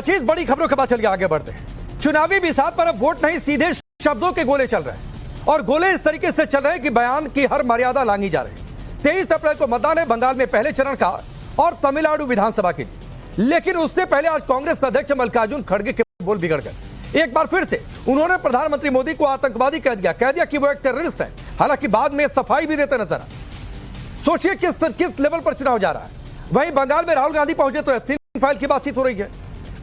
25 बड़ी खबरों के बाद चलिए आगे बढ़ते हैं। चुनावी बिसात पर अब वोट नहीं, सीधे शब्दों के गोले चल रहे हैं और गोले इस तरीके से चल रहे हैं कि बयान की हर मर्यादा लांघी जा रही है। 23 अप्रैल को मतदान है बंगाल में पहले चरण का और तमिलनाडु विधानसभा के लिए, लेकिन उससे पहले आज कांग्रेस अध्यक्ष मल्लिकार्जुन खड़गे के बोल बिगड़ गए। एक बार फिर से उन्होंने प्रधानमंत्री मोदी को आतंकवादी कह दिया कि वो एक टेररिस्ट है। हालांकि बाद में सफाई भी देते नजर आए। सोचिए किस लेवल पर चुनाव जा रहा है। वहीं बंगाल में राहुल गांधी पहुंचे तो एब्सटीन फाइल की बातचीत हो रही है।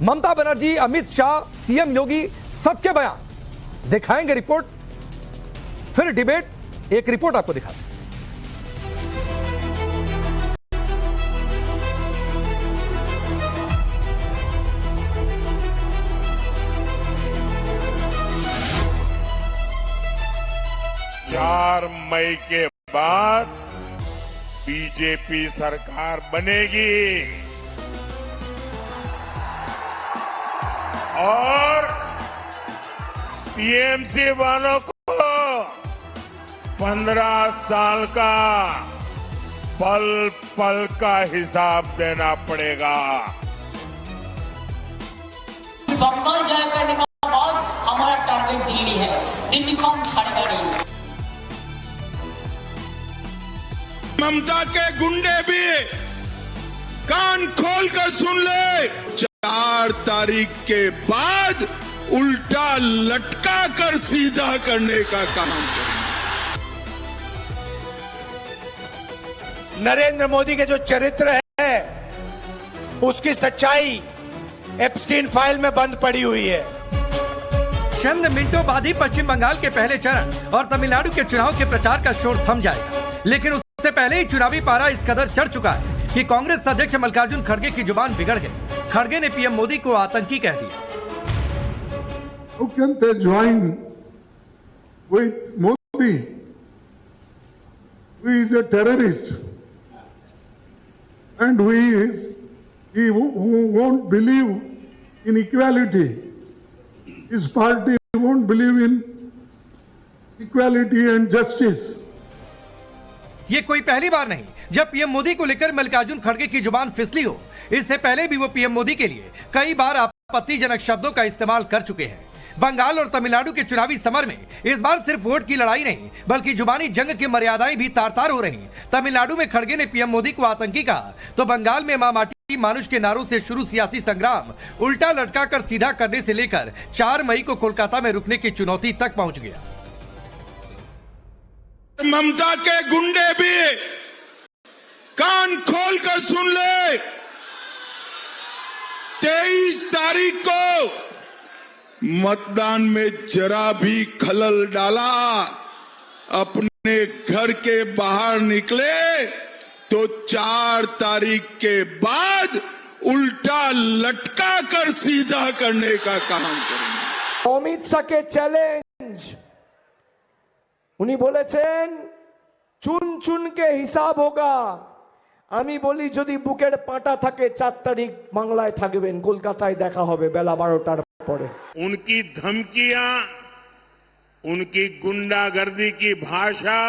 ममता बनर्जी, अमित शाह, सीएम योगी, सबके बयान दिखाएंगे। रिपोर्ट फिर डिबेट, एक रिपोर्ट आपको दिखाते हैं। चार मई के बाद बीजेपी सरकार बनेगी और टीएमसी वालों को 15 साल का पल पल का हिसाब देना पड़ेगा। बंगाल जय करने का बाद हमारा टारगेट दिल्ली है। दिल्ली को हम छाड़ेगा नहीं। ममता के गुंडे भी कान खोलकर सुन ले, 4 तारीख के बाद उल्टा लटका कर सीधा करने का काम करेंगे। नरेंद्र मोदी के जो चरित्र है उसकी सच्चाई एप्स्टीन फाइल में बंद पड़ी हुई है। चंद मिनटों बाद ही पश्चिम बंगाल के पहले चरण और तमिलनाडु के चुनाव के प्रचार का शोर थम जाएगा, लेकिन उससे पहले ही चुनावी पारा इस कदर चढ़ चुका है कि कांग्रेस अध्यक्ष मल्लिकार्जुन खड़गे की जुबान बिगड़ गई। खड़गे ने पीएम मोदी को आतंकी कह दिया। How can they join with Modi, who is a terrorist and who won't believe in equality. His party won't believe in equality and justice. ये कोई पहली बार नहीं जब पीएम मोदी को लेकर मल्लिकार्जुन खड़गे की जुबान फिसली हो। इससे पहले भी वो पीएम मोदी के लिए कई बार आपत्तिजनक शब्दों का इस्तेमाल कर चुके हैं। बंगाल और तमिलनाडु के चुनावी समर में इस बार सिर्फ वोट की लड़ाई नहीं बल्कि जुबानी जंग की मर्यादाएं भी तार तार हो रही। तमिलनाडु में खड़गे ने पीएम मोदी को आतंकी कहा तो बंगाल में मां माटी मानुष के नारों से शुरू सियासी संग्राम उल्टा लटका कर सीधा करने से लेकर 4 मई को कोलकाता में रुकने की चुनौती तक पहुंच गया। ममता के गुंडे भी कान खोलकर सुन ले, 23 तारीख को मतदान में जरा भी खलल डाला, अपने घर के बाहर निकले तो 4 तारीख के बाद उल्टा लटका कर सीधा करने का काम करेंगे। অমিত শাহকে চ্যালেঞ্জ, উনি বলেছেন চুন চুনকে হিসাব হোগা। আমি বলি যদি বুকের পাটা থাকে 4 তারিখ বাংলায় থাকবেন, কলকাতায় দেখা হবে বেলা 12টার পরে। उनकी धमकियां, उनकी गुंडागर्दी की भाषा,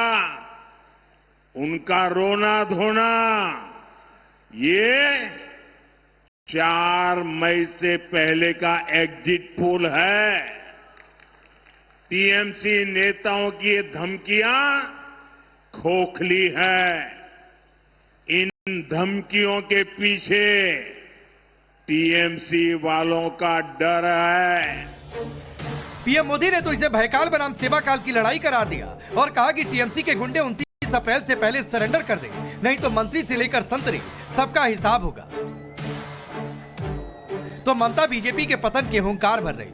उनका रोना धोना, ये 4 मई से पहले का एग्जिट पोल है। टीएमसी नेताओं की ये धमकियां खोखली है। इन धमकियों के पीछे टीएमसी वालों का डर है। पीएम मोदी ने तो इसे भयकाल बनाम सेवा काल की लड़ाई करार दिया और कहा कि टीएमसी के गुंडे 29 अप्रैल से पहले सरेंडर कर दें, नहीं तो मंत्री से लेकर संतरी सबका हिसाब होगा। तो ममता बीजेपी के पतन के हुंकार भर रही।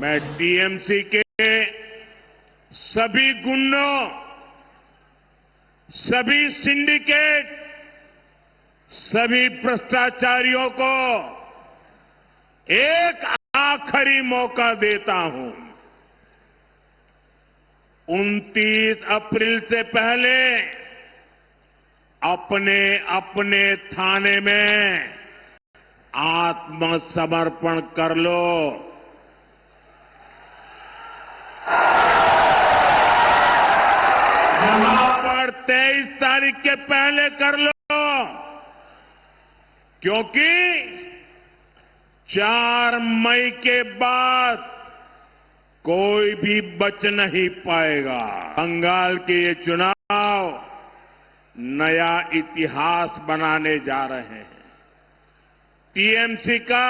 मैं टीएमसी के सभी गुंडों, सभी सिंडिकेट, सभी भ्रष्टाचारियों को एक आखिरी मौका देता हूं। 29 अप्रैल से पहले अपने अपने थाने में आत्मसमर्पण कर लो। यहां पर 23 तारीख के पहले कर लो, क्योंकि 4 मई के बाद कोई भी बच नहीं पाएगा। बंगाल के ये चुनाव नया इतिहास बनाने जा रहे हैं। टीएमसी का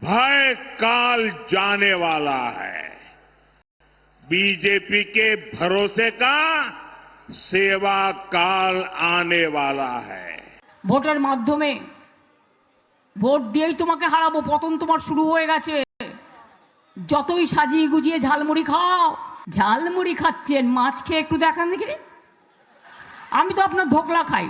भय काल जाने वाला है। बीजेपी के भरोसे का सेवा काल आने वाला है। ভোটের মাধ্যমে ভোট দিয়েই তোমাকে হারাবো, পতন তোমার শুরু হয়ে গেছে। যতই সাজিয়ে গুজিয়ে ঝালমুড়ি খাও, ঝালমুড়ি খাচ্ছেন, মাছ খেয়ে একটু দেখান দেখি। আমি তো আপনার ধোকলা খাই।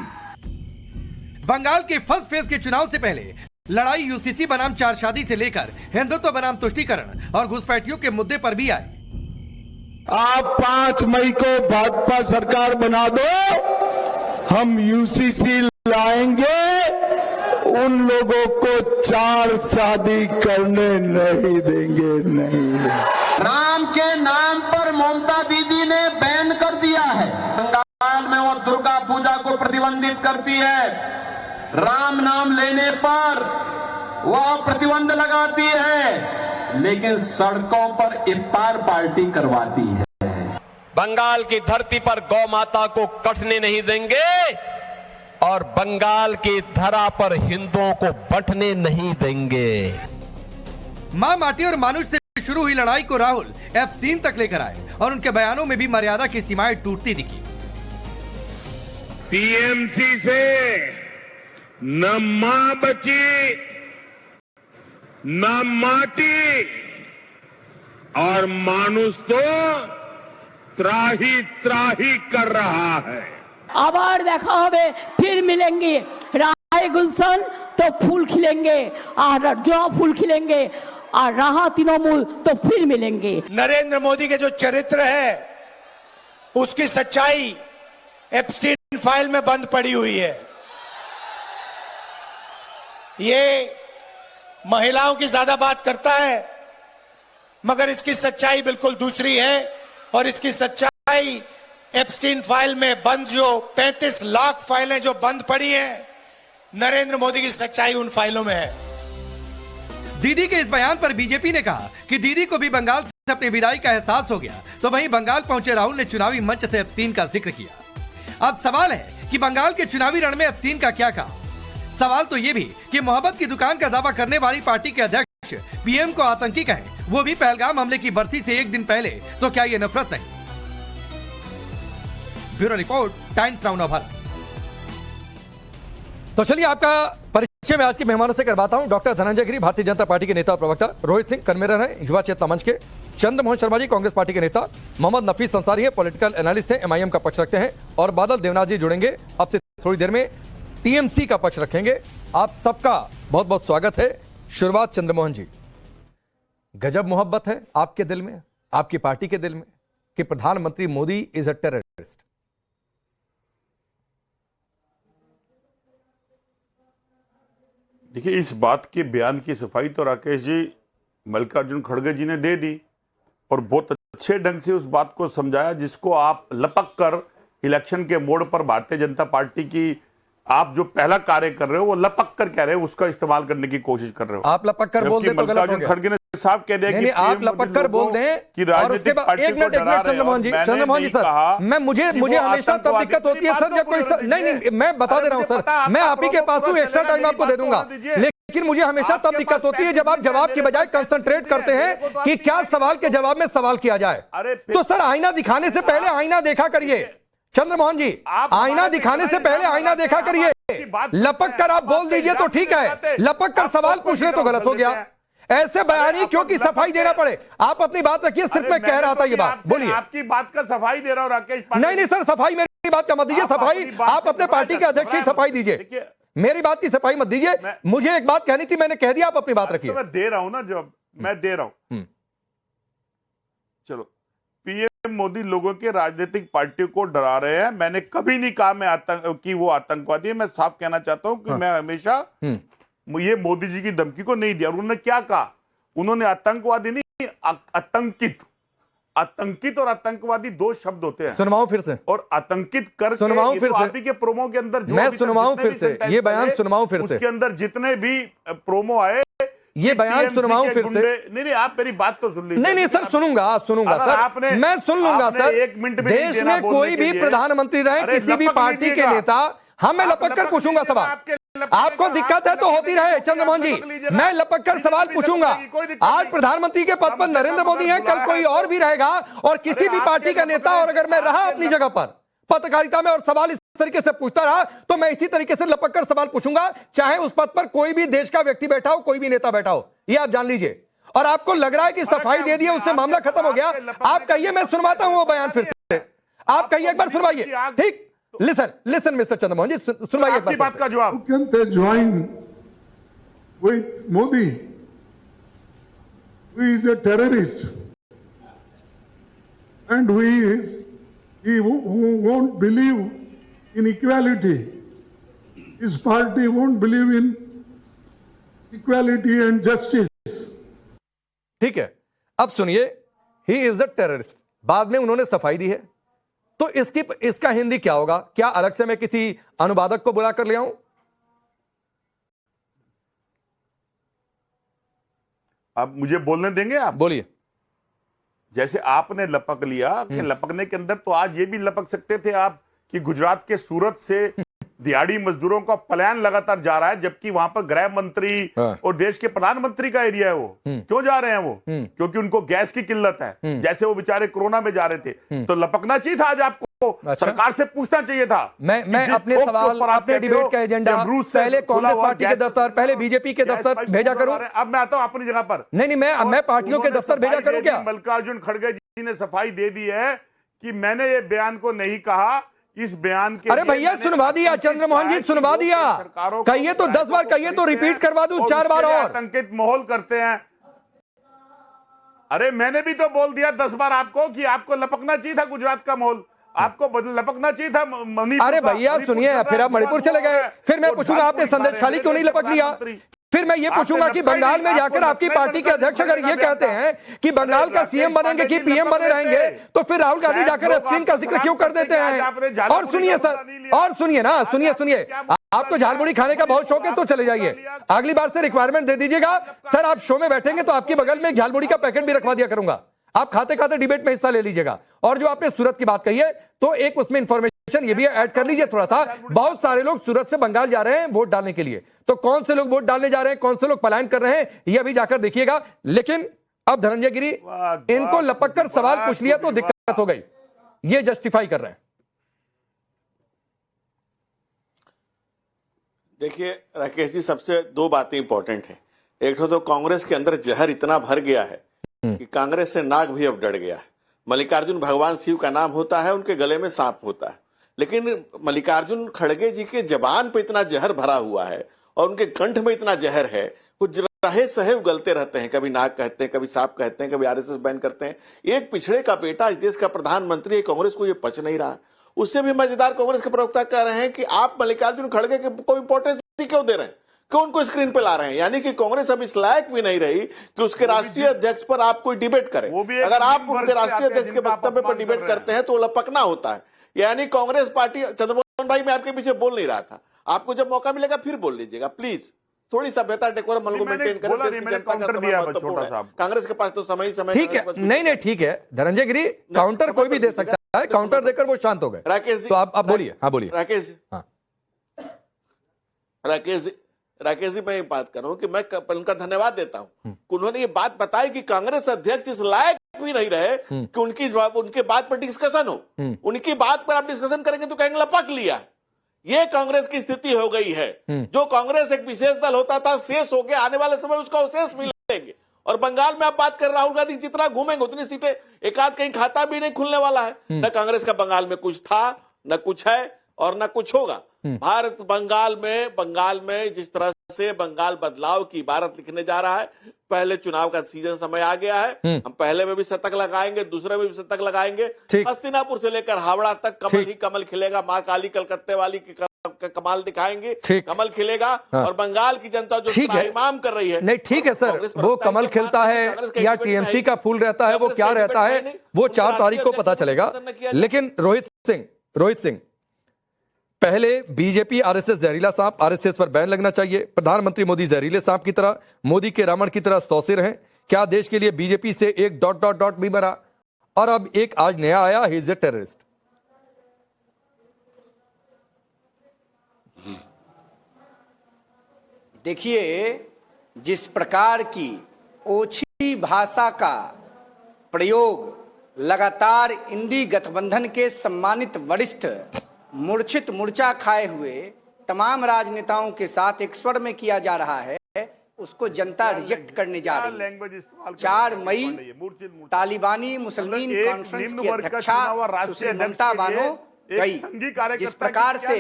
बंगाल के फर्स्ट फेज के चुनाव से पहले लड़ाई यूसीसी बनाम चार शादी से लेकर हिंदुत्व बनाम तुष्टीकरण और घुसपैठियों के मुद्दे पर भी आए। आप 5 मई को भाजपा सरकार बना दो, हम यूसीसी लाएंगे, उन लोगों को 4 शादी करने नहीं देंगे। नहीं, राम के नाम पर ममता दीदी ने बैन कर दिया है। बंगाल में वो दुर्गा पूजा को प्रतिबंधित करती है। राम नाम लेने पर वह प्रतिबंध लगाती है, लेकिन सड़कों पर इफ्तार पार्टी करवाती है। बंगाल की धरती पर गौ माता को कटने नहीं देंगे और बंगाल की धरा पर हिंदुओं को बंटने नहीं देंगे। मां माटी और मानुष से शुरू हुई लड़ाई को राहुल एप्स्टीन तक लेकर आए और उनके बयानों में भी मर्यादा की सीमाएं टूटती दिखी। टीएमसी से न मां बची, न माटी, और मानुष तो त्राही त्राही कर रहा है। আবার দেখা হবে, फिर मिलेंगे। राय गुलशन तो फूल खिलेंगे और जो फूल खिलेंगे, और रहा तृणमूल तो फिर मिलेंगे। नरेंद्र मोदी के जो चरित्र है उसकी सच्चाई एप्स्टीन फाइल में बंद पड़ी हुई है। ये महिलाओं की ज्यादा बात करता है, मगर इसकी सच्चाई बिल्कुल दूसरी है। और इसकी सच्चाई एप्स्टीन फाइल में बंद जो 35 लाख फाइलें जो बंद पड़ी हैं, नरेंद्र मोदी की सच्चाई उन फाइलों में है। दीदी के इस बयान पर बीजेपी ने कहा कि दीदी को भी बंगाल से अपनी विदाई का एहसास हो गया, तो वहीं बंगाल पहुंचे राहुल ने चुनावी मंच से एप्स्टीन का जिक्र किया। अब सवाल है कि बंगाल के चुनावी रण में एप्स्टीन का क्या काम। सवाल तो ये भी कि मोहब्बत की दुकान का दावा करने वाली पार्टी के अध्यक्ष पीएम को आतंकी कहें, वो भी पहलगाम हमले की बरसी से एक दिन पहले, तो क्या ये नफरत नहीं? Bureau report, times now Bharat. तो चलिए आपका परिचय मैं आज के मेहमानों से करवाता हूं। डॉक्टर धनंजय गिरी, भारतीय जनता पार्टी के नेता और प्रवक्ता। रोहित सिंह कन्वेनर हैं युवा चेतना मंच के। चंद्रमोहन शर्मा जी कांग्रेस पार्टी के नेता। मोहम्मद नफीस अंसारी है, पॉलिटिकल एनालिस्ट हैं, एमआईएम का पक्ष रखते हैं। और बादल देवनाथ जी जुड़ेंगे अब से थोड़ी देर में, टीएमसी का पक्ष रखेंगे। आप सबका बहुत बहुत स्वागत है। शुरुआत चंद्रमोहन जी, गजब मोहब्बत है आपके दिल में, आपकी पार्टी के दिल में, कि प्रधानमंत्री मोदी इज अ टेररिस्ट। देखिए, इस बात के बयान की सफाई तो राकेश जी मल्लिकार्जुन खड़गे जी ने दे दी और बहुत अच्छे ढंग से उस बात को समझाया जिसको आप लपक कर इलेक्शन के मोड़ पर भारतीय जनता पार्टी की आप जो पहला कार्य कर रहे हो वो लपक कर कह रहे हो, उसका इस्तेमाल करने की कोशिश कर रहे हो। आप लपक कर बोल दे तो गलत हो गया। खड़गे ने साफ कह दिया कि आप लपक कर बोल दें कि और उसके बाद एक मिनट चंद्रमोहन जी सर, मैं मुझे हमेशा तब दिक्कत होती है सर जब कोई नहीं मैं बता दे रहा हूं सर, मैं आप ही के पास हूं, एक्स्ट्रा टाइम आपको दे दूंगा, लेकिन मुझे हमेशा तब दिक्कत होती है जब आप जवाब के बजाय कंसंट्रेट करते हैं कि क्या सवाल के जवाब में सवाल किया जाए। तो सर आईना दिखाने से पहले आईना देखा करिए। चंद्रमोहन जी, आईना दिखाने से पहले आईना देखा करिए। लपक कर आप बोल दीजिए तो ठीक है, लपक कर सवाल पूछने तो गलत हो गया। ऐसे बयानी क्योंकि सफाई देना पड़े। आप अपनी बात रखिए, सिर्फ मैं कह रहा था ये बात। बोलिए। आपकी बात का सफाई दे रहा हूं राकेश। नहीं सर, सफाई मेरी बात का मत दीजिए, सफाई आप अपने पार्टी के अध्यक्ष की सफाई दीजिए, मेरी बात की सफाई मत दीजिए। मुझे एक बात कहनी थी, मैंने कह दिया, आप अपनी बात रखिए। मैं दे रहा हूं ना, जब मैं दे रहा हूं। चलो, पीएम मोदी लोगों के राजनीतिक पार्टियों को डरा रहे हैं। मैंने कभी नहीं कहा कि वो आतंकवादी है। मैं साफ कहना चाहता हूं कि मैं हमेशा ये मोदी जी की धमकी को नहीं दिया। और उन्होंने क्या कहा? उन्होंने आतंकवादी नहीं, आतंकित आतंकित और आतंकवादी दो शब्द होते हैं। सुनवाऊं फिर से, और आतंकित करके सुनवाऊं फिर से, आप ही के प्रोमो के अंदर जो मैं अभी तक सुनवाऊं जितने फिर भी से, सेंटेंस ये बयान चले, सुनवाऊं फिर से, उसके अंदर जितने भी प्रोमो आए, ये बयान टीएमसी सुनवाऊं के फिर गुंडे, से। नहीं आप मेरी बात तो सुन लीजिए। नहीं सर, सुनूंगा अगर सर, आपने- मैं सुन लूंगा आपने सर। एक मिनट भी नहीं देश देना में बोलने कोई के भी लिए। प्रधानमंत्री रहे, अरे किसी भी लपक पार्टी के लीजिएगा। नेता, हम मैं आप लपक कर लपक पूछूंगा लीजिएगा, सवाल। आपके लपक आपको लीजिएगा, दिक्कत है तो आप होती रहे लपक चंद्रमोहन जी, लीजिएगा। मैं लपक कर सवाल कोई पूछूंगा। दिक्कत आज नहीं। प्रधानमंत्री के पद पर नरेंद्र मोदी हैं, कल कोई और भी रहेगा, और किसी भी पार्टी का नेता, और अगर मैं रहा अपनी जगह पर पत्रकारिता में और सवाल इस तरीके से पूछता रहा, तो मैं इसी तरीके से लपक कर सवाल पूछूंगा, चाहे उस पद पर कोई भी देश का व्यक्ति बैठा हो, कोई भी नेता बैठा हो। ये आप जान लीजिए। और आपको लग रहा है कि सफाई दे दी है, उससे मामला खत्म हो गया। आप कहिए, मैं सुनवाता हूं वो बयान फिर से। आप कहिए, एक बार सुनवाइए। ठीक, लिसन मिस्टर चंद्रमोहन जी, सुनवाइए एक आपकी बात का जवाब। How can they join with Modi, who is a terrorist, and he won't believe in equality. His party won't believe in equality and justice. ठीक है, अब सुनिए, ही इज अ टेररिस्ट, बाद में उन्होंने सफाई दी है, तो इसका हिंदी क्या होगा? क्या अलग से मैं किसी अनुवादक को बुला कर ले आऊं? आप मुझे बोलने देंगे? आप बोलिए। जैसे आपने लपक लिया कि लपकने के अंदर तो आज ये भी लपक सकते थे आप कि गुजरात के सूरत से दिहाड़ी मजदूरों का पलायन लगातार जा रहा है, जबकि वहां पर गृह मंत्री और देश के प्रधानमंत्री का एरिया है। वो क्यों जा रहे हैं? वो क्योंकि उनको गैस की किल्लत है, जैसे वो बेचारे कोरोना में जा रहे थे। तो लपकना चाहिए था आज आपको। अच्छा? सरकार से पूछना चाहिए था। मैं अपने सवाल, अपने डिबेट का एजेंडा पहले कांग्रेस पार्टी के दफ्तर, पहले बीजेपी के दफ्तर भेजा करूं। अब मैं आता हूं अपनी जगह पर। नहीं, मैं पार्टियों के दफ्तर भेजा करूं क्या? मल्लिकार्जुन खड़गे जी ने सफाई दे दी है कि मैंने ये बयान को नहीं कहा। इस बयान के, अरे भैया सुनवा दिया, चंद्रमोहन जी सुनवा दिया। कहिए तो 10 बार कहिए तो रिपीट करवा दूं 4 बार और। आतंकित माहौल करते हैं। अरे मैंने भी तो बोल दिया 10 बार आपको कि आपको लपकना चाहिए था गुजरात का माहौल, आपको लपकना चाहिए था मणिपुर। अरे भैया सुनिए, फिर आप मणिपुर चले गए, फिर मैं पूछूंगा आपने संदेश खाली क्यों नहीं लपक लिया? फिर मैं ये पूछूंगा कि बंगाल में जाकर आपकी पार्टी के अध्यक्ष अगर ये कहते हैं कि बंगाल का सीएम बनेंगे कि पीएम बने रहेंगे, तो फिर राहुल गांधी जाकर एफसीन का जिक्र क्यों कर देते हैं? और सुनिए सर, और सुनिए ना, सुनिए, आपको झालमुड़ी खाने का बहुत शौक है तो चले जाइए, अगली बार से रिक्वायरमेंट दे दीजिएगा। सर आप शो में बैठेंगे तो आपके बगल में झालमुड़ी का पैकेट भी रखवा दिया करूंगा, आप खाते खाते डिबेट में हिस्सा ले लीजिएगा। और जो आपने सूरत की बात कही है, तो एक उसमें इंफॉर्मेशन ये भी ऐड कर लीजिए थोड़ा सा। बहुत सारे लोग सूरत से बंगाल जा रहे हैं वोट डालने के लिए, तो कौन से लोग वोट डालने जा रहे हैं, कौन से लोग पलायन कर रहे हैं, ये अभी जाकर देखिएगा। लेकिन अब धनंजय गिरी, इनको लपक कर सवाल पूछ लिया तो दिक्कत हो गई, ये जस्टिफाई कर रहे हैं। देखिए राकेश जी, सबसे 2 बातें इंपॉर्टेंट है। एक तो कांग्रेस के अंदर जहर इतना भर गया है कि कांग्रेस से नाग भी अब डर गया है। मल्लिकार्जुन भगवान शिव का नाम होता है, उनके गले में सांप होता है, लेकिन मल्लिकार्जुन खड़गे जी के जबान पे इतना जहर भरा हुआ है और उनके कंठ में इतना जहर है, वो रहे सहे उगलते रहते हैं। कभी नाग कहते हैं, कभी सांप कहते हैं, कभी आरएसएस बैन करते हैं। एक पिछड़े का बेटा इस देश का प्रधानमंत्री है, कांग्रेस को ये पच नहीं रहा। उससे भी मजेदार कांग्रेस के प्रवक्ता कह रहे हैं कि आप मल्लिकार्जुन खड़गे को इंपॉर्टेंस क्यों दे रहे हैं, क्यों उनको स्क्रीन पे ला रहे हैं? यानी कि कांग्रेस अब इस लायक भी नहीं रही कि उसके राष्ट्रीय अध्यक्ष पर आप कोई डिबेट करें। अगर आप उनके राष्ट्रीय अध्यक्ष के वक्तव्य पर डिबेट करते हैं तो लपकना होता है। यानी कांग्रेस पार्टी, चंद्रमोहन भाई मैं आपके पीछे बोल नहीं रहा था, आपको जब मौका मिलेगा फिर बोल लीजिएगा प्लीज। थोड़ी सभ्यता डेकोरम को मेंटेन करें। कांग्रेस के पास तो समय ठीक है, नहीं ठीक है धनंजय गिरी, काउंटर कोई भी दे सकता है, काउंटर देकर वो शांत हो गए। राकेश जी तो आप बोलिए। हाँ बोलिए राकेश जी, मैं ये बात कर रहा हूं कि मैं उनका धन्यवाद देता हूं, उन्होंने ये बात बताई कि कांग्रेस अध्यक्ष इस लायक भी नहीं रहे कि उनके बात पर डिस्कशन हो। उनकी बात पर आप डिस्कशन करेंगे तो कहेंगे लपक लिया। ये कांग्रेस की स्थिति हो गई है। जो कांग्रेस एक विशेष दल होता था, शेष हो गया, आने वाले समय उसका अवशेष मिलेंगे। और बंगाल में आप बात कर राहुल गांधी जितना घूमेंगे उतनी सीटें, एक आध कहीं खाता भी नहीं खुलने वाला है। न कांग्रेस का बंगाल में कुछ था, न कुछ है और न कुछ होगा। भारत बंगाल में जिस तरह से बंगाल बदलाव की इबारत लिखने जा रहा है, पहले चुनाव का सीजन समय आ गया है। हम पहले में भी शतक लगाएंगे, दूसरे में भी शतक लगाएंगे। हस्तिनापुर से लेकर हावड़ा तक कमल ही कमल खिलेगा। मां काली कलकत्ते वाली की कमाल दिखाएंगे, ठीक। कमल खिलेगा। हाँ। और बंगाल की जनता जो ठीक है। इमाम कर रही है, नहीं ठीक है सर, कांग्रेस पर वो लगता है कमल कि खिलता है कांग्रेस का या इंडिपेंडेंट टीएमसी है का फूल रहता है, वो कांग्रेस क्या का रहता है, इंडिपेंडेंट वो उनका 4 तारीख को राष्ट्रीय पता अध्यक्ष चलेगा। को संबोधन किया जाए। लेकिन रोहित सिंह पहले बीजेपी आरएसएस जहरीला सांप, आरएसएस पर बैन लगना चाहिए। प्रधानमंत्री मोदी जहरीले सांप की तरह, मोदी के रावण की तरह सौसिर हैं। क्या देश के लिए बीजेपी से एक ... भी मरा, और अब एक आज नया आया, ही इज ए टेररिस्ट। देखिए, जिस प्रकार की ओछी भाषा का प्रयोग लगातार इंडी गठबंधन के सम्मानित वरिष्ठ मूर्छित मूर्छा खाए हुए तमाम राजनेताओं के साथ एक स्वर में किया जा रहा है, उसको जनता रिजेक्ट करने जा रही है। 4 मई तालिबानी मुसलमान कॉन्फ्रेंस की अध्यक्षा सुश्री ममता बानो गई। जिस प्रकार से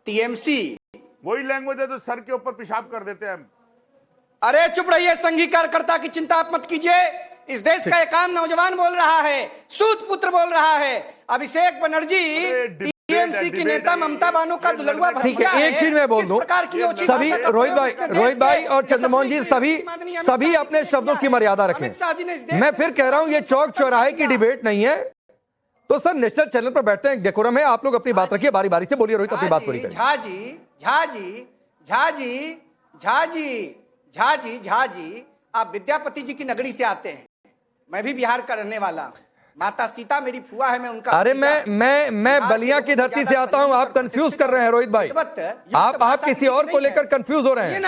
टीएमसी, वही लैंग्वेज है तो सर के ऊपर पेशाब कर देते हैं हम। अरे चुप रहिए, संघी कार्यकर्ता की चिंता आप मत कीजिए। इस देश का एक आम नौजवान बोल रहा है, सूत पुत्र बोल रहा है। अभिषेक बनर्जी टीएमसी की नेता ममता बानो का दुलड़ुआ ठीक है, एक चीज मैं बोल दूं, सभी रोहित भाई और चंद्रमोहन जी सभी अपने शब्दों की मर्यादा रखें। मैं फिर कह रहा हूं, ये चौक चौराहे की डिबेट नहीं है, तो सर नेशनल चैनल पर बैठते हैं, डेकोरम है, आप लोग अपनी बात रखिए, बारी बारी से बोलिए। रोहित अपनी बात पूरी करिए। झा जी, आप विद्यापति जी की नगरी से आते हैं, मैं भी बिहार का रहने वाला हूं। माता सीता मेरी फुआ है, मैं उनका अरे मैं बलिया की धरती से आता हूं, आप कंफ्यूज कर रहे हैं रोहित भाई, आप किसी और को लेकर कंफ्यूज हो रहे हैं।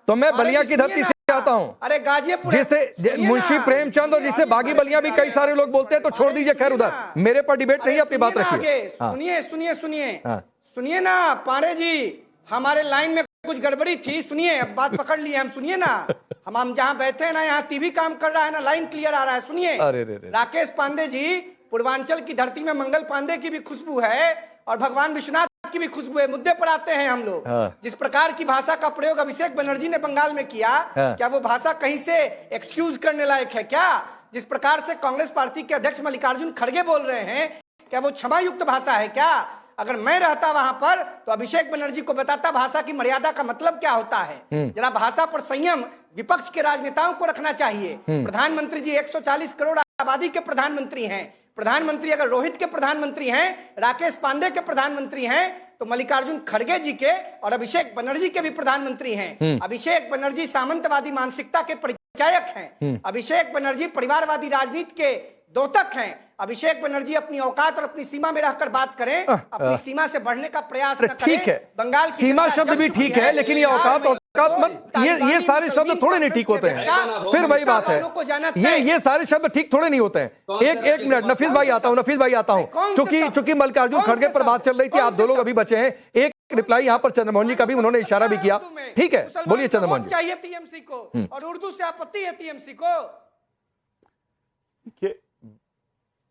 तो मैं बलिया की धरती से आता हूं, अरे गाजीपुर, जिसे मुंशी प्रेमचंद और जिसे बागी बलिया भी कई सारे लोग बोलते हैं, तो छोड़ दीजिए, खैर उधर मेरे पर डिबेट नहीं, अपनी बात रखिए। सुनिए ना पांडे जी, हमारे लाइन में कुछ गड़बड़ी थी, सुनिए, अब बात पकड़ लिए हम, सुनिए ना। हम जहां बैठे हैं ना, यहाँ टीवी काम कर रहा है ना, लाइन क्लियर आ रहा है, सुनिए। राकेश पांडे जी, पूर्वांचल की धरती में मंगल पांडे की भी खुशबू है और भगवान विश्वनाथ की भी खुशबू है। मुद्दे पर आते हैं हम लोग। जिस प्रकार की भाषा का प्रयोग अभिषेक बनर्जी ने बंगाल में किया, क्या वो भाषा कहीं से एक्सक्यूज करने लायक है क्या? जिस प्रकार से कांग्रेस पार्टी के अध्यक्ष मल्लिकार्जुन खड़गे बोल रहे हैं, क्या वो क्षमा युक्त भाषा है क्या? अगर मैं रहता वहां पर तो अभिषेक बनर्जी को बताता भाषा की मर्यादा का मतलब क्या होता है। जरा भाषा पर संयम विपक्ष के राजनेताओं को रखना चाहिए। प्रधानमंत्री जी 140 करोड़ आबादी के प्रधानमंत्री हैं। प्रधानमंत्री अगर रोहित के प्रधानमंत्री हैं, राकेश पांडे के प्रधानमंत्री हैं, तो मल्लिकार्जुन खड़गे जी के और अभिषेक बनर्जी के भी प्रधानमंत्री हैं। अभिषेक बनर्जी सामंतवादी मानसिकता के परिचायक हैं। अभिषेक बनर्जी परिवारवादी राजनीति के दोतक हैं। अभिषेक बनर्जी अपनी औकात और अपनी सीमा में रहकर बात करें, अपनी सीमा से बढ़ने का प्रयास न करें। ठीक है, बंगाल की सीमा शब्द भी ठीक है, लेकिन ये औकात मत, ये सारे शब्द थोड़े नहीं ठीक होते हैं। फिर वही बात है, ये सारे शब्द ठीक थोड़े नहीं होते हैं। एक मिनट, नफीस भाई आता हूं, चूंकि मल्लिकार्जुन खड़गे पर बात चल रही थी, आप 2 लोग अभी बचे हैं। एक रिप्लाई यहाँ पर चंद्रमोहन जी का भी, उन्होंने इशारा भी किया। ठीक है, बोलिए चंद्रमोहन जी। चाहिए टीएमसी को, और उर्दू से आपत्ति है टीएमसी को।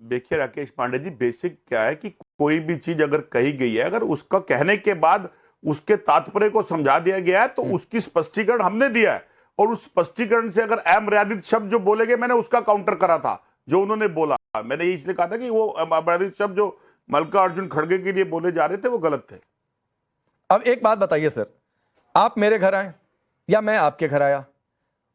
देखिए राकेश पांडे जी, बेसिक क्या है कि कोई भी चीज अगर कही गई है, अगर उसका कहने के बाद उसके तात्पर्य को समझा दिया गया है, तो उसकी स्पष्टीकरण हमने दिया है। और उस स्पष्टीकरण से अगर अमर्यादित शब्द जो बोले गए, मैंने उसका काउंटर करा था जो उन्होंने बोला। मैंने इसलिए कहा था कि वो अमर्यादित शब्द जो मल्लिकार्जुन खड़गे के लिए बोले जा रहे थे, वो गलत थे। अब एक बात बताइए सर, आप मेरे घर आए या मैं आपके घर आया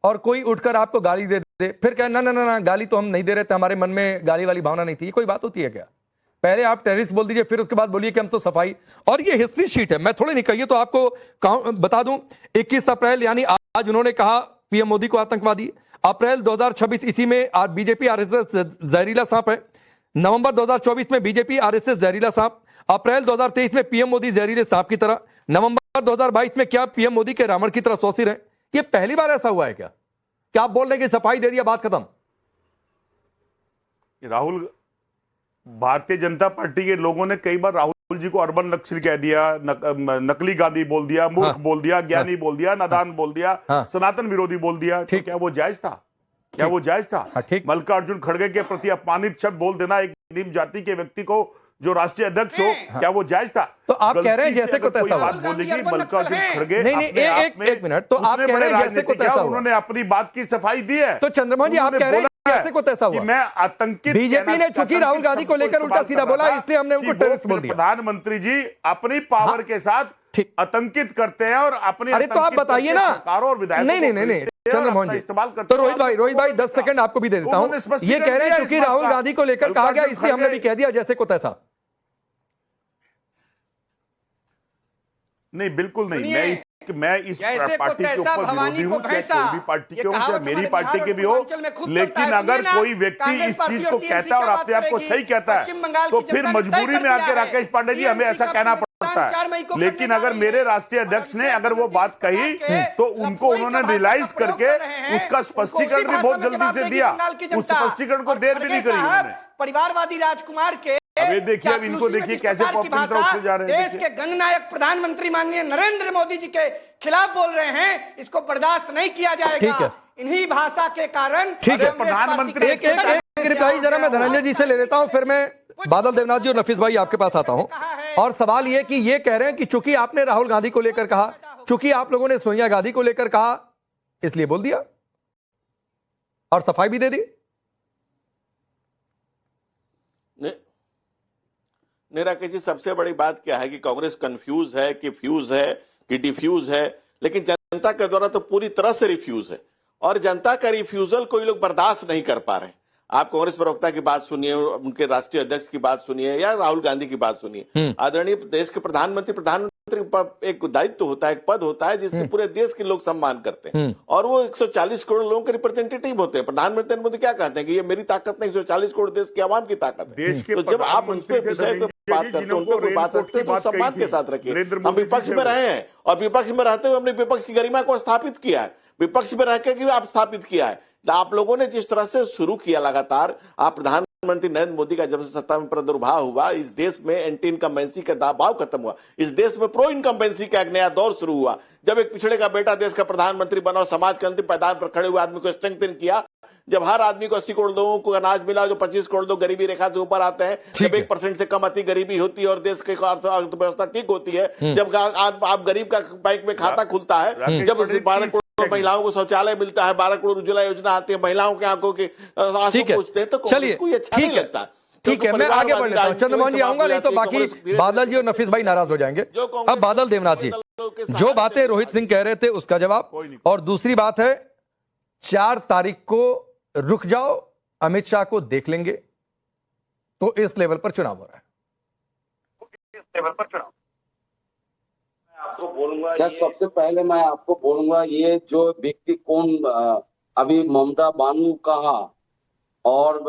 और कोई उठकर आपको गाली दे दे, फिर कहे ना ना ना ना, गाली तो हम नहीं दे रहे थे, हमारे मन में गाली वाली भावना नहीं थी, ये कोई बात होती है क्या? पहले आप टेररिस्ट बोल दीजिए, फिर उसके बाद बोलिए कि हम तो सफाई। और ये हिस्ट्री शीट है, मैं थोड़ी नहीं कही, तो आपको बता दूं, 21 अप्रैल यानी आज उन्होंने कहा पीएम मोदी को आतंकवादी। अप्रैल 2026 इसी में बीजेपी आरएसएस जहरीला सांप है। नवंबर 2024 में बीजेपी आरएसएस जहरीला सांप। अप्रैल 2023 में पीएम मोदी जहरीले सांप की तरह। नवंबर 2022 में क्या पीएम मोदी के रावण की तरह सौसिर है? ये पहली बार ऐसा हुआ है क्या आप बोल रहे हैं कि सफाई दे दिया, बात खत्म? राहुल, भारतीय जनता पार्टी के लोगों ने कई बार राहुल जी को अर्बन नक्सली कह दिया, नकली गांधी बोल दिया, मूर्ख बोल दिया, ज्ञानी बोल दिया, नादान बोल दिया, सनातन विरोधी बोल दिया। तो क्या वो जायज था? क्या वो जायज था? मल्लिकार्जुन खड़गे के प्रति अपमानित शब्द बोल देना एक निम्न जाति के व्यक्ति को जो राष्ट्रीय अध्यक्ष हो, क्या वो जायज था? तो आप कह रहे हैं जैसे को तैसा बात बोलेगी मल्लिकार्जुन खड़गे, नहीं एक मिनट, तो आप कह रहे हैं जैसे को तैसा, उन्होंने अपनी बात की सफाई दी है। तो चंद्रमोहन जी आप कह रहे हैं जैसे को तैसा कि हुआ। मैं आतंकित बीजेपी ने चूंकि राहुल गांधी को लेकर उल्टा सीधा बोला, इसलिए हमने उनको टेररिस्ट बोल दिया। प्रधानमंत्री जी अपनी पावर के साथ आतंकित करते हैं और अपनी अरे तो आप बताइए ना। सरकारों और विधायकों नहीं चंद्रमोहन जी इस्तेमाल करते तो रोहित भाई 10 सेकंड आपको भी दे देता हूं। ये कह रहे हैं क्योंकि राहुल गांधी को लेकर कहा गया, इसलिए हमने भी कह दिया जैसे को तैसा। नहीं बिल्कुल नहीं, मैं इस पार्टी के ऊपर विरोधी हूं, चाहे कोई भी पार्टी के हो, चाहे मेरी पार्टी के भी हो, लेकिन अगर कोई व्यक्ति इस चीज को कहता है और अपने आप को सही कहता है तो फिर मजबूरी में आके राकेश पांडे जी हमें ऐसा कहना पड़ता है। लेकिन अगर मेरे राष्ट्रीय अध्यक्ष ने अगर वो बात कही तो उनको उन्होंने रियलाइज करके उसका स्पष्टीकरण भी बहुत जल्दी से दिया। उस स्पष्टीकरण को देर भी नहीं करी उन्होंने। परिवारवादी राजकुमार के अब ये देखिए, अब इनको देखिए कैसे पॉपुलर होते जा रहे हैं। देश के गणनायक प्रधानमंत्री माननीय नरेंद्र मोदी जी के खिलाफ बोल रहे हैं, इसको बर्दाश्त नहीं किया जाएगा। इन्हीं भाषा के कारण ठीक है। प्रधानमंत्री एक रिप्लाई जरा मैं धनंजय जी से ले लेता हूं, फिर मैं बादल देवनाथ जी और नफीस भाई आपके पास आता हूं। और सवाल ये कि ये कह रहे हैं कि चूंकि आपने राहुल गांधी को लेकर कहा, चूंकि आप लोगों ने सोनिया गांधी को लेकर कहा, इसलिए बोल दिया और सफाई भी दे दी। नहीं राकेश जी, सबसे बड़ी बात क्या है कि कांग्रेस कंफ्यूज है कि फ्यूज है कि डिफ्यूज है, लेकिन जनता के द्वारा तो पूरी तरह से रिफ्यूज है और जनता का रिफ्यूजल कोई लोग बर्दाश्त नहीं कर पा रहे हैं। आप कांग्रेस प्रवक्ता की बात सुनिए, उनके राष्ट्रीय अध्यक्ष की बात सुनिए या राहुल गांधी की बात सुनिए। आदरणीय देश के प्रधानमंत्री एक दायित्व होता है, एक पद होता है जिसके पूरे देश के लोग सम्मान करते हैं और वो 140 करोड़ लोगों के रिप्रेजेंटेटिव होते हैं। प्रधानमंत्री नरेंद्र मोदी क्या कहते हैं कि ये मेरी ताकत नहीं, 140 करोड़ देश की आवाम की ताकत है। तो जब आप उन पे विषय पे बात करते हैं, उन पे कोई बात रखते हैं तो सम्मान के साथ रखिए। हम विपक्ष में रहे हैं और विपक्ष में रहते हुए हमने विपक्ष की गरिमा को स्थापित किया है, विपक्ष में रहकर भी आप स्थापित किया है। आप लोगों ने जिस तरह से शुरू किया लगातार, आप प्रधानमंत्री नरेंद्र मोदी का जब से सत्ता में प्रादुर्भाव हुआ, इस देश में एंटी इनकम्बेंसी का दबाव खत्म हुआ, इस देश में प्रो इनकम्बेंसी का एक नया दौर शुरू हुआ। जब एक पिछड़े का बेटा देश का प्रधानमंत्री बना और समाज के अंतिम पायदान पर खड़े हुए आदमी को स्ट्रेंथन किया, जब हर आदमी को 80 करोड़ लोगों को अनाज मिला, जो 25 करोड़ लोग गरीबी रेखा से ऊपर आते हैं, जब 1% से कम अति गरीबी होती है और देश की अर्थव्यवस्था ठीक होती है, जब आप गरीब का बैंक में खाता खुलता है, जब 12 करोड़ महिलाओं को शौचालय मिलता है, 12 करोड़ उज्ज्वला योजना आती है, महिलाओं के आंखों के आंसू पूछते हैं, तो चलिए ठीक लगता है। ठीक है, मैं आगे बढ़ लेता हूं। चंद्रमोहन जी आऊंगा, नहीं तो बाकी बादल जी और नफीस भाई नाराज हो जाएंगे। अब बादल देवनाथ जी, जो बातें रोहित सिंह कह रहे थे उसका जवाब, और दूसरी बात है 4 तारीख को रुक जाओ, अमित शाह को देख लेंगे, तो इस लेवल पर चुनाव हो रहा है। आपको बोलूंगा सर, सबसे पहले मैं आपको बोलूंगा ये जो व्यक्ति कौन अभी ममता बानू कहा, और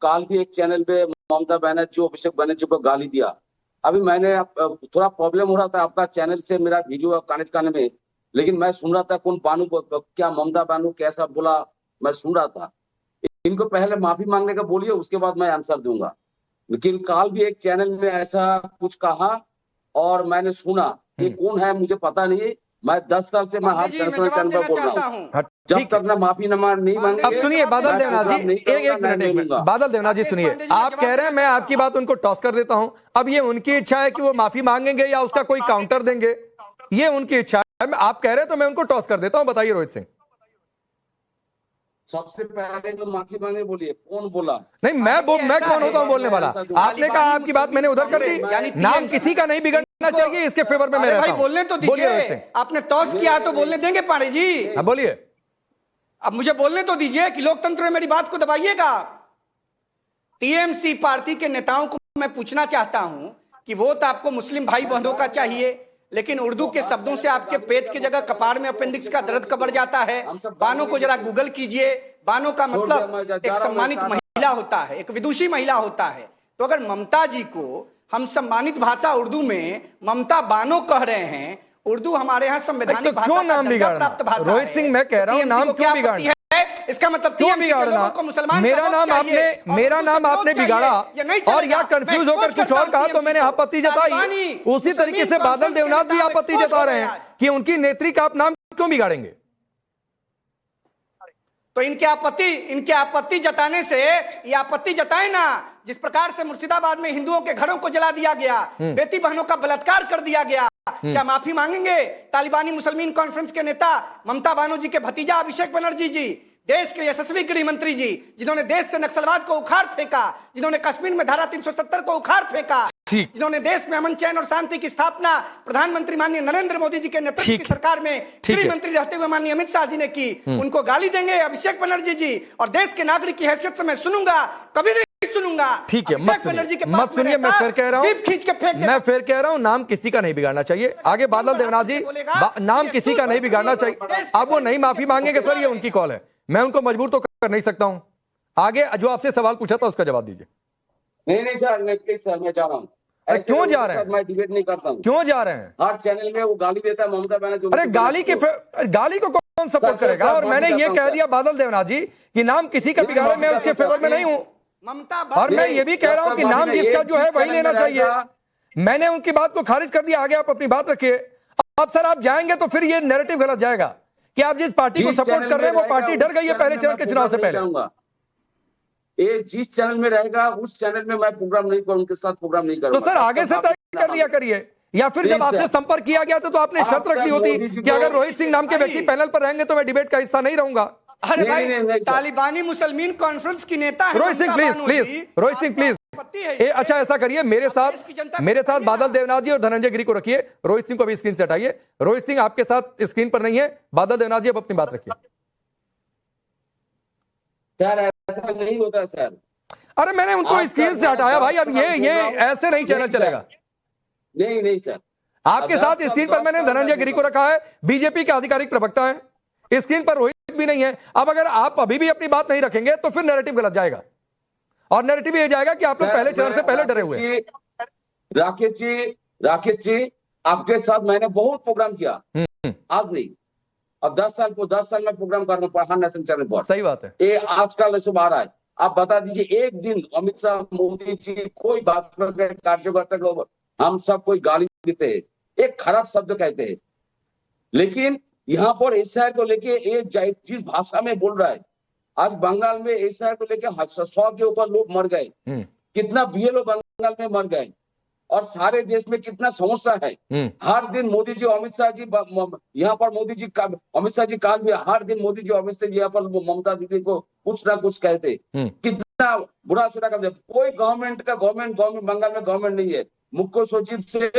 कल भी एक चैनल पे ममता बनर्जी अभिषेक बनर्जी को गाली दिया। अभी मैंने थोड़ा प्रॉब्लम हो रहा था आपका चैनल से मेरा वीडियो कनेक्ट करने में, लेकिन मैं सुन रहा था कौन बानू क्या ममता बानू कैसा बोला, मैं सुन रहा था। इनको पहले माफी मांगने का बोलिए, उसके बाद मैं आंसर दूंगा। लेकिन कल भी एक चैनल में ऐसा कुछ कहा और मैंने सुना, ये कौन है मुझे पता नहीं। मैं 10 साल से मैं हर चैनल पर बोल रहा हूँ, जब तक ना माफी नहीं मांगे। अब सुनिए बादल देवनाथ जी, एक मिनट बादल देवनाथ जी सुनिए, आप कह रहे हैं मैं आपकी बात उनको टॉस कर देता हूं। अब ये उनकी इच्छा है कि वो माफी मांगेंगे या उसका कोई काउंटर देंगे, ये उनकी इच्छा है। आप कह रहे हैं तो मैं उनको टॉस कर देता हूं। बताइए रोहित सिंह। सबसे पहले तो माफी मांगे बोलिए, कौन बोला? नहीं मैं कौन होता हूँ बोलने वाला? आपने कहा, आपकी बात मैंने उधर कर दी। नाम किसी का नहीं बिगड़ना चाहिए, इसके फेवर में मैं रहता हूं। बोलने तो दीजिए, आपने टॉस किया तो बोलने देंगे पांडे जी। हाँ बोलिए। अब मुझे बोलने तो दीजिए कि लोकतंत्र में मेरी बात को दबाइएगा। टीएमसी पार्टी के नेताओं को मैं पूछना चाहता हूं कि वोट आपको मुस्लिम भाई बहनों का चाहिए, लेकिन उर्दू के शब्दों से आपके पेट की जगह कपार में अपेंडिक्स का दर्द कबर जाता है। बानो को जरा गूगल कीजिए। बानो का मतलब एक सम्मानित महिला होता है, एक विदुषी महिला होता है। तो अगर ममता जी को हम सम्मानित भाषा उर्दू में ममता बानो कह रहे हैं, उर्दू हमारे यहाँ संवैधानिक भाषा क्यों नाम बिगाड़ना? रोहित सिंह मैं कह रहा हूँ नाम क्यों बिगाड़ना? इसका मतलब क्यों बिगाड़ना? मेरा नाम आपने बिगाड़ा और या कंफ्यूज होकर कुछ और कहा तो मैंने आपत्ति जताई। उसी तरीके से बादल देवनाथ भी आपत्ति जता रहे हैं कि उनकी नेत्री का आप नाम क्यों बिगाड़ेंगे। तो इनके आपत्ति जताने से ये आपत्ति जताए ना। जिस प्रकार से मुर्शिदाबाद में हिंदुओं के घरों को जला दिया गया, बेटी बहनों का बलात्कार कर दिया गया, क्या माफी मांगेंगे तालिबानी मुसलमान कॉन्फ्रेंस के नेता ममता बनर्जी के भतीजा अभिषेक बनर्जी जी, देश के यशस्वी गृह मंत्री जी, जिन्होंने देश से नक्सलवाद को उखाड़ फेंका, जिन्होंने कश्मीर में धारा 370 को उखाड़ फेंका, जिन्होंने देश में अमन चैन और शांति की स्थापना प्रधानमंत्री माननीय नरेंद्र मोदी जी के नेतृत्व की सरकार में गृह मंत्री रहते हुए माननीय अमित शाह जी ने की, उनको गाली देंगे अभिषेक बनर्जी जी? और देश के नागरिक की हैसियत से मैं सुनूंगा, कभी नहीं सुनूंगा। ठीक है, मत सुनिए, मैं फिर कह रहा हूं, खींच के फेंक, मैं फिर कह रहा हूं, नाम किसी का नहीं बिगाड़ना चाहिए। आगे बादल देवनाथ जी, नाम किसी का नहीं बिगाड़ना चाहिए। अब वो नहीं माफी मांगेंगे सर, ये उनकी कॉल है, मैं उनको मजबूर तो कर नहीं सकता हूं। आगे जो आपसे सवाल पूछा था उसका जवाब दीजिए। नहीं सर, मैं प्लीज सर, मैं जा रहा हूँ। क्यों जा रहे हैं? मैं डिबेट नहीं करता हूँ। क्यों जा रहे हैं? हर चैनल में वो गाली देता है ममता बनर्जी। अरे गाली को कौन सपोर्ट करेगा? और मैंने ये कह दिया बादल देवनाथ जी कि नाम किसी का बिगाड़े, मैं उसके फेवर में नहीं हूं। ममता, और मैं ये भी कह रहा हूं कि नाम जिसका जो है वही लेना चाहिए। मैंने उनकी बात को खारिज कर दिया, आगे आप अपनी बात रखिए। अब सर आप जाएंगे तो फिर ये नैरेटिव गलत जाएगा कि आप जिस पार्टी को सपोर्ट कर रहे हैं वो पार्टी डर गई है पहले चरण के चुनाव से पहले। ये जिस चैनल में रहेगा उस चैनल में मैं प्रोग्राम नहीं करूं, उनके साथ प्रोग्राम नहीं करूंगा। तो सर आगे से तय कर लिया करिए, या फिर जब आपसे संपर्क किया गया था तो आपने शर्त रख दी होती कि अगर रोहित सिंह नाम के व्यक्ति पैनल पर रहेंगे तो मैं डिबेट का हिस्सा नहीं रहूंगा। अरे भाई, तालिबानी मुसलमान कॉन्फ्रेंस की नेता है रोहित सिंह, प्लीज रोहित सिंह प्लीज। अच्छा ऐसा करिए, मेरे साथ बादल देवनाथ जी और धनंजय गिरी को रखिए, रोहित सिंह को भी स्क्रीन से हटाइए। रोहित सिंह आपके साथ स्क्रीन पर नहीं है, बादल देवनाथ जी अब अपनी बात रखिए। सर ऐसा नहीं होता सर। अरे मैंने उनको स्क्रीन से हटाया भाई, अब ये ऐसे नहीं चैनल चलेगा। नहीं सर, आपके साथ स्क्रीन पर मैंने धनंजय गिरी को रखा है, बीजेपी के आधिकारिक प्रवक्ता है, स्क्रीन पर रोहित भी नहीं है। अब अगर आप अभी भी अपनी बात नहीं रखेंगे तो फिर नैरेटिव गलत जाएगा, और नैरेटिव ये जाएगा कि आप लोग पहले चरण से पहले डरे हुए हैं। राकेश जी आपके साथ मैंने बहुत प्रोग्राम किया, आज नहीं, अब 10 साल में प्रोग्राम करना पड़ा हर नेशनल चैनल पर। सही बात है, ये आजकल सब आ रहा है। आप बता दीजिए, एक दिन अमित शाह मोदी जी कोई भाजपा के कार्यकर्ता को हम सब कोई गाली देते हैं, एक खराब शब्द कहते हैं, लेकिन यहाँ पर एसआईआर को लेके एक जिस भाषा में बोल रहा है, आज बंगाल में एसआईआर को लेके 100 के ऊपर लोग मर गए, कितना बीएलओ बंगाल में मर गए, और सारे देश में कितना समस्या है। हर दिन मोदी जी अमित शाह जी यहाँ पर अमित शाह जी काल में हर दिन मोदी जी अमित शाह जी यहाँ पर ममता दीदी को कुछ ना कुछ कहते, कितना बुरा सुना करते। कोई गवर्नमेंट बंगाल में गवर्नमेंट नहीं है, मुख्य सचिव से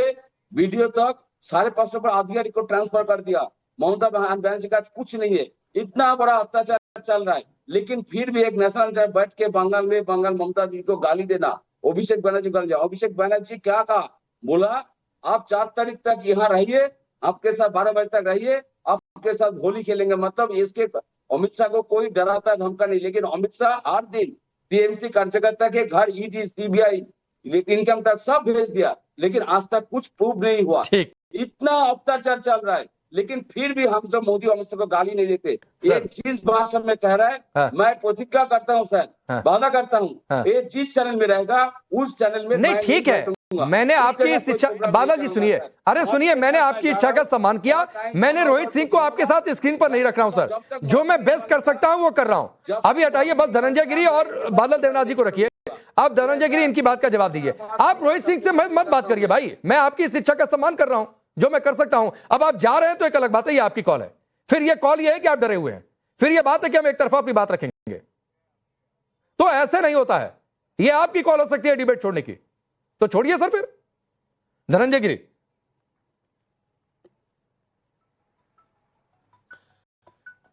वीडियो तक 550 पर अधिकारी को ट्रांसफर कर दिया। ममता बनर्जी का कुछ नहीं है, इतना बड़ा अत्याचार चल रहा है, लेकिन फिर भी एक नेशनल चाहे बैठ के बंगाल ममता दीदी को गाली देना, अभिषेक बनर्जी कर जाओ। अभिषेक बनर्जी क्या कहा, बोला आप 4 तारीख तक यहाँ रहिए, आपके साथ 12 बजे तक रहिए, आपके साथ होली खेलेंगे। मतलब इसके अमित शाह को कोई डराता धमका नहीं, लेकिन अमित शाह हर दिन टीएमसी कार्यकर्ता के घर ईडी सीबीआई इनकम टैक्स सब भेज दिया, लेकिन आज तक कुछ प्रूफ नहीं हुआ। इतना अत्याचार चल रहा है, लेकिन फिर भी हम सब मोदी अमित शाह को गाली नहीं देते। एक चीज भाषण में कह रहा है, मैं प्रतिज्ञा करता हूँ सर, वादा करता हूँ, ये जिस चैनल में रहेगा उस चैनल में नहीं। ठीक है, मैंने आपकी इस इच्छा, बादल जी सुनिए, अरे सुनिए, मैंने आपकी इच्छा का सम्मान किया। मैंने रोहित सिंह को आपके साथ स्क्रीन पर नहीं रख रहा हूं सर, जो मैं बेस्ट कर सकता हूं वो कर रहा हूं। अभी हटाइए, बस धनंजय गिरी और बादल देवनाथ जी को रखिए। आप धनंजय गिरी इनकी बात का जवाब दीजिए, आप रोहित सिंह से मत बात करिए भाई, मैं आपकी इस इच्छा का सम्मान कर रहा हूं जो मैं कर सकता हूं। अब आप जा रहे हैं तो एक अलग बात है, ये आपकी कॉल है। फिर ये कॉल ये है कि आप डरे हुए हैं, फिर ये बात है कि हम एक तरफा अपनी बात रखेंगे, तो ऐसे नहीं होता है। ये आपकी कॉल हो सकती है डिबेट छोड़ने की, तो छोड़िए सर। फिर धनंजय गिरी,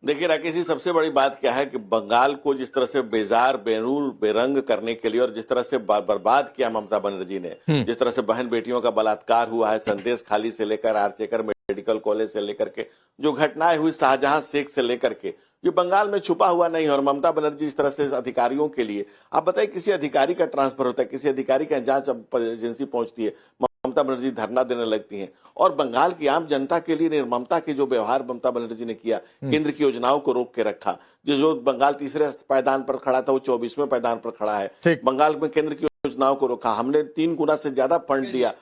देखिए राकेश जी, सबसे बड़ी बात क्या है कि बंगाल को जिस तरह से बेजार बेनूर बेरंग करने के लिए और जिस तरह से बर्बाद किया ममता बनर्जी ने, जिस तरह से बहन बेटियों का बलात्कार हुआ है, संदेश खाली से लेकर आरचेकर मेडिकल कॉलेज से लेकर के जो घटनाएं हुई शाहजहां शेख से लेकर के, ये बंगाल में छुपा हुआ नहीं है। और ममता बनर्जी इस तरह से अधिकारियों के लिए, आप बताइए किसी अधिकारी का ट्रांसफर होता है, किसी अधिकारी का जांच एजेंसी पहुंचती है, ममता बनर्जी धरना देने लगती हैं। और बंगाल की आम जनता के लिए निर्ममता के जो व्यवहार ममता बनर्जी ने किया, केंद्र की योजनाओं को रोक के रखा, जो बंगाल तीसरे पायदान पर खड़ा था वो 24वें पायदान पर खड़ा है। बंगाल में केंद्र की योजनाओं को रोका, हमने 3 गुना से ज्यादा फंड दिया।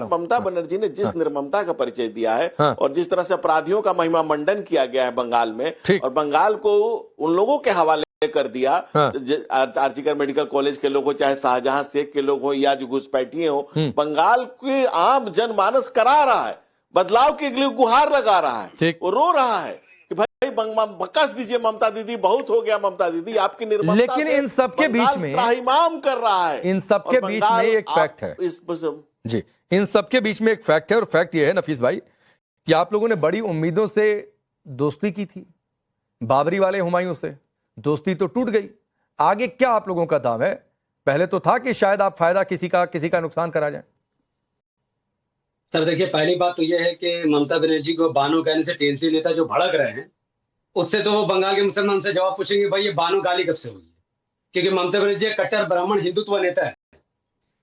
ममता बनर्जी ने जिस निर्ममता का परिचय दिया है और जिस तरह से अपराधियों का महिमा मंडन किया गया है बंगाल में, और बंगाल को उन लोगों के हवाले कर दिया। हाँ। आर्जिकर मेडिकल कॉलेज के लोग हो, चाहे शाहजहां शेख के लोग हो, या जो घुसपैठिए हो, बंगाल की आम जनमानस करा रहा है, बदलाव के लिए गुहार लगा रहा है, वो रो रहा है कि भाई बकस दीजिए ममता दीदी, बहुत हो गया ममता दीदी, आपकी निर्ममता। लेकिन इन सबके बीच में त्राहिमाम कर रहा है। इन सबके बीच में एक फैक्ट है जी, इन सबके बीच में एक फैक्ट है, और फैक्ट ये है नफीस भाई कि आप लोगों ने बड़ी उम्मीदों से दोस्ती की थी बाबरी वाले हुमायूं से, दोस्ती तो टूट गई। आगे क्या आप लोगों का दाव है? पहले तो था कि शायद आप फायदा किसी का नुकसान करा जाए। सर देखिए, पहली बात तो यह है कि ममता बनर्जी को बानो कहने से टीएमसी नेता जो भड़क रहे हैं, उससे तो वो बंगाल के मुसलमान से जवाब पूछेंगे भाई ये बानो गाली कब से हुई है, क्योंकि ममता बनर्जी एक कट्टर ब्राह्मण हिंदुत्व नेता है,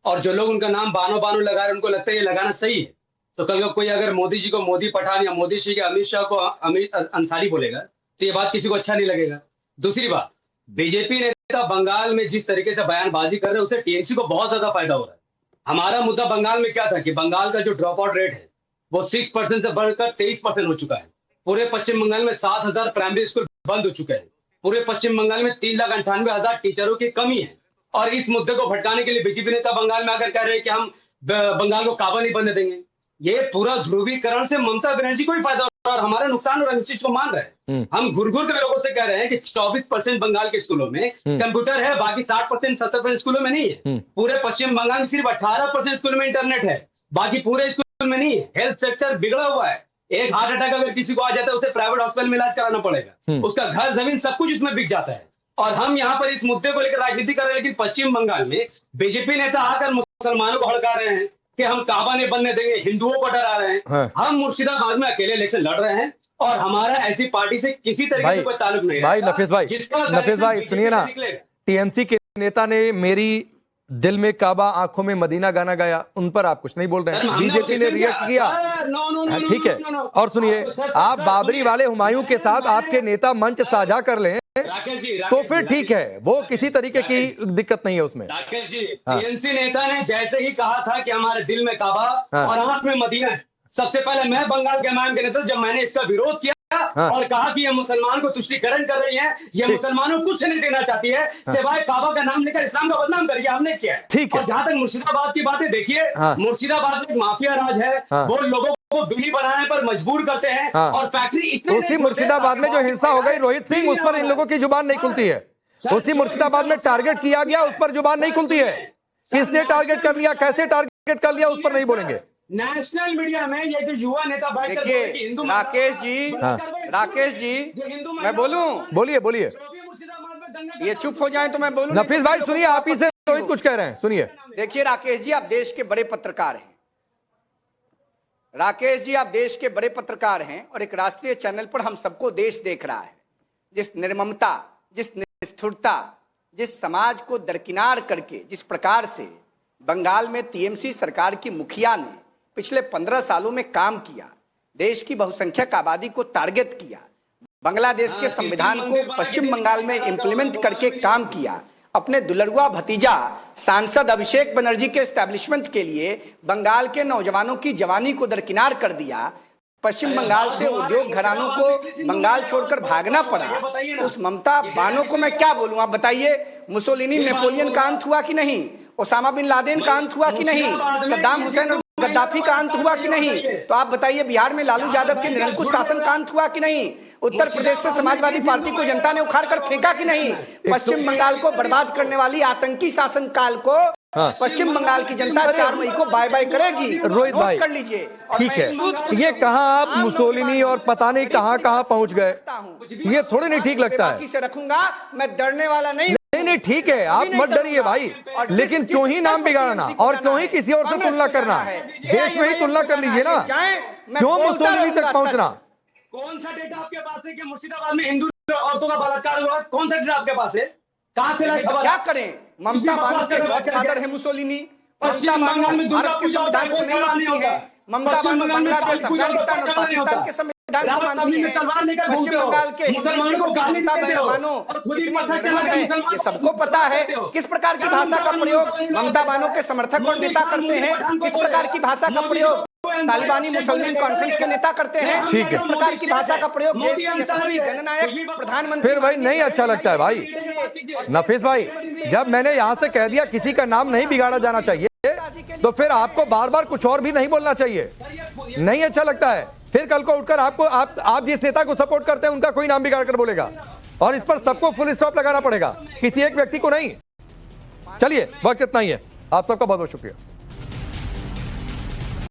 और जो लोग उनका नाम बानो बानो लगा रहे हैं उनको लगता है ये लगाना सही है। तो कल कोई अगर मोदी जी को मोदी पठान या मोदी जी के अमित शाह को अमित अंसारी बोलेगा तो ये बात किसी को अच्छा नहीं लगेगा। दूसरी बात, बीजेपी नेता बंगाल में जिस तरीके से बयानबाजी कर रहे हैं उससे टीएमसी को बहुत ज्यादा फायदा हो रहा है। हमारा मुद्दा बंगाल में क्या था कि बंगाल का जो ड्रॉप आउट रेट है वो 6% से बढ़कर 23% हो चुका है। पूरे पश्चिम बंगाल में 7,000 प्राइमरी स्कूल बंद हो चुके हैं। पूरे पश्चिम बंगाल में 3,98,000 टीचरों की कमी है। और इस मुद्दे को भटकाने के लिए बीजेपी नेता बंगाल में आकर कह रहे हैं कि हम बंगाल को काबा नहीं बनने देंगे। ये पूरा ध्रुवीकरण से ममता बनर्जी को ही फायदा हो रहा है और हमारा नुकसान हो रहा है, इस चीज को मान रहे हैं। हम घुर घुर के लोगों से कह रहे हैं कि 24% बंगाल के स्कूलों में कंप्यूटर है, बाकी 60% 70% स्कूलों में नहीं है। पूरे पश्चिम बंगाल में सिर्फ 18% स्कूल में इंटरनेट है, बाकी पूरे स्कूल में नहीं है। हेल्थ सेक्टर बिगड़ा हुआ है। एक हार्ट अटैक अगर किसी को आ जाता है उसे प्राइवेट हॉस्पिटल में इलाज कराना पड़ेगा, उसका घर जमीन सब कुछ उसमें बिक जाता है। और हम यहाँ पर इस मुद्दे को लेकर राजनीति कर रहे हैं, लेकिन पश्चिम बंगाल में बीजेपी नेता आकर मुसलमानों को हड़का रहे हैं कि हम काबा नहीं बनने देंगे, हिंदुओं को डरा रहे हैं। हम मुर्शिदाबाद में अकेले इलेक्शन लड़ रहे हैं और हमारा ऐसी पार्टी से किसी तरीके से कोई ताल्लुक नहीं है। भाई नफीस भाई सुनिए ना, टीएमसी के नेता ने मेरी दिल में काबा आंखों में मदीना गाना गाया, उन पर आप कुछ नहीं बोल रहे हैं। बीजेपी ने रिएक्ट किया, ठीक है। और सुनिए, आप बाबरी वाले हुमायूं के साथ आपके नेता मंच साझा कर लें तो फिर ठीक है, वो किसी तरीके की दिक्कत नहीं है उसमें। राकेश जी, टीएमसी नेता ने जैसे ही कहा था कि हमारे दिल में काबा और आंख में मदीना है, सबसे पहले मैं बंगाल के मैम के नेता जब मैंने इसका विरोध किया और कहा कि ये मुसलमान को तुष्टीकरण कर रही है, ये मुसलमानों को कुछ नहीं देना चाहती है सिवाय काबा का नाम लेकर इस्लाम का बदनाम करके हमने किया है। ठीक है। और जहां तक मुर्शिदाबाद की बातें, देखिए मुर्शिदाबाद में माफिया राज है, वो लोगों को बिजली बनाने पर मजबूर करते हैं और फैक्ट्री उसी मुर्शिदाबाद में जो हिंसा हो गई रोहित सिंह, उस पर इन लोगों की जुबान नहीं खुलती है। उसी मुर्शिदाबाद में टारगेट किया गया, उस पर जुबान नहीं खुलती है। किसने टारगेट कर लिया, कैसे टारगेट कर लिया, उस पर नहीं बोलेंगे। नेशनल मीडिया में ये जो युवा नेता बैठकर हिंदू, राकेश जी मैं बोलूं? बोलिए। ये चुप हो जाए तो मैं बोलूं। नफीस भाई सुनिए, आप ही से रोहित कुछ कह रहे हैं, सुनिए। देखिए राकेश जी, आप देश के बड़े पत्रकार हैं। राकेश जी, आप देश के बड़े पत्रकार हैं और एक राष्ट्रीय चैनल पर हम सबको देश देख रहा है। जिस निर्ममता, जिस निष्ठुरता, जिस समाज को दरकिनार करके जिस प्रकार से बंगाल में टीएमसी सरकार की मुखिया ने पिछले 15 सालों में काम किया, देश की बहुसंख्यक आबादी को टारगेट किया, बांग्लादेश के संविधान को पश्चिम बंगाल में इंप्लीमेंट करके काम किया, अपने दुलरुआ भतीजा सांसद अभिषेक बनर्जी के एस्टैब्लिशमेंट के लिए बंगाल के नौजवानों की जवानी को दरकिनार कर दिया, पश्चिम बंगाल से उद्योग घरानों को बंगाल छोड़कर भागना पड़ा, उस ममता बानो को मैं क्या बोलूं? आप बताइए। मुसोलिनी नेपोलियन का अंत हुआ कि नहीं? ओसामा बिन लादेन का अंत हुआ कि नहीं? सद्दाम हुसैन और गद्दाफी का अंत हुआ कि नहीं? तो आप बताइए, बिहार में लालू यादव के निरंकुश शासन का अंत हुआ कि नहीं? उत्तर प्रदेश से समाजवादी पार्टी को जनता ने उखाड़ कर फेंका कि नहीं? पश्चिम बंगाल को बर्बाद करने वाली आतंकी शासन काल को पश्चिम बंगाल की जनता 4 मई को बाय बाय करेगी। रोहित भाई कर लीजिए। ठीक है, ये कहां आप मुसोलिनी और पता नहीं कहां पहुंच गए, ये थोड़ी नहीं ठीक लगता है। से रखूंगा, मैं डरने वाला नहीं। नहीं ठीक है, आप मत डरिए भाई, लेकिन क्यों ही नाम बिगाड़ना और क्यों ही किसी और से तुलना करना? देश में ही तुलना कर लीजिए ना, क्यों मुसोलिनी तक पहुंचना? कौन सा डेटा आपके पास है कि मुर्शिदाबाद में हिंदू औरतों का बलात्कार हुआ? कौन सा डेटा आपके पास है? कहां से लाए? क्या करें? ममता बानो के गॉडफादर है मुसोलिनी। ममता बानो भारत के संविधान को नहीं मानती है। ममता बानो बांग्लादेश, अफगानिस्तान और पाकिस्तान के संविधान को मानती है। पश्चिम बंगाल के मुसलमानों को गाली देते हो, ये सबको पता है किस प्रकार की भाषा का प्रयोग ममता बानो के समर्थक और नेता करते हैं, किस प्रकार की भाषा का प्रयोग तालिबानी मुसलमान कॉन्फ्रेंस के नेता करते हैं, किस प्रकार की भाषा का प्रयोग देश के यशस्वी जननायक प्रधानमंत्री। फिर भाई नहीं अच्छा लगता है भाई। नफीस भाई, जब मैंने यहां से कह दिया किसी का नाम नहीं बिगाड़ा जाना चाहिए, तो फिर आपको बार बार कुछ और भी नहीं बोलना चाहिए। नहीं अच्छा लगता है फिर कल को उठकर आप जिस नेता को सपोर्ट करते हैं उनका कोई नाम बिगाड़ कर बोलेगा, और इस पर सबको फुल स्टॉप लगाना पड़ेगा, किसी एक व्यक्ति को नहीं। चलिए, वक्त इतना ही है। आप सबका बहुत बहुत शुक्रिया।